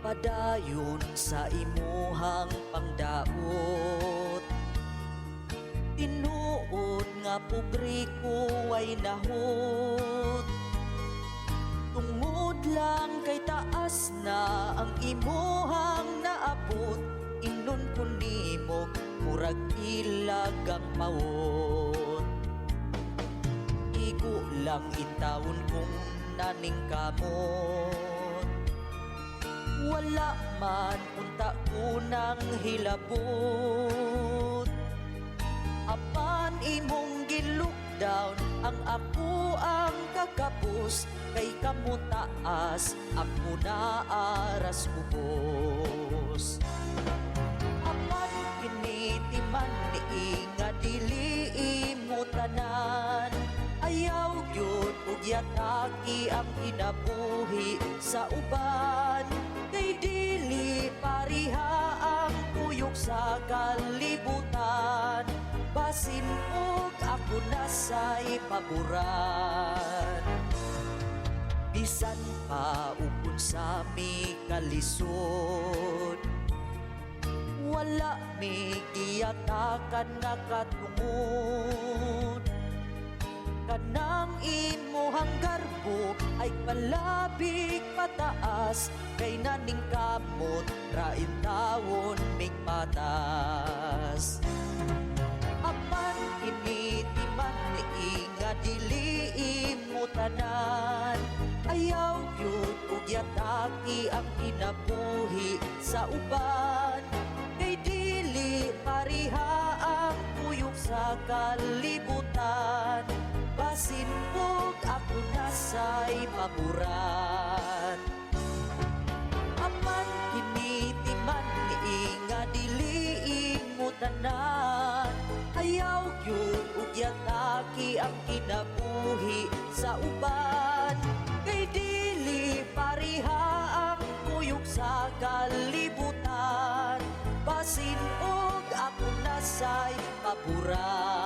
padayon sa imuhang pangdaot. Tinuod nga pobre ko ay nahot, tungod lang kay taas na ang imuhang naabot. Inon ko nimo murag ilag ang pawot. Igo lang itawon kong naning kamot, wala man unta unang hilabot. Apan imong gi-lockdown ang ako ang kakapos, kay kamo taas ako na aras ubos. Apan kinitiman ni nga dili imo tanan, ayaw gyud ug yataki ang kinabuhi sa uban. Kay dili pariha ang kuyog sa kalibutan, basin og ako nasa'y paboran. Bisan pa upon sa mi kalisod, wala mi giyatakan nga katungod. Kanang imuhang garbo ay palabig pataas, kay naning kamot rain tawon mig patas. Apan kinitiman ni nga dili imo tanan, ayaw gyud ug yataki ang kinabuhi sa uban. Kay dili pariha ang kuyog sa kalibutan, basin og ako nasa'y paboran. Apan kinitiman ni nga dili imo tanan, ayaw gyud ug yataki ang kinabuhi sa uban. Kay dili pariha ang kuyog sa kalibutan, basin og ako nasa'y paboran.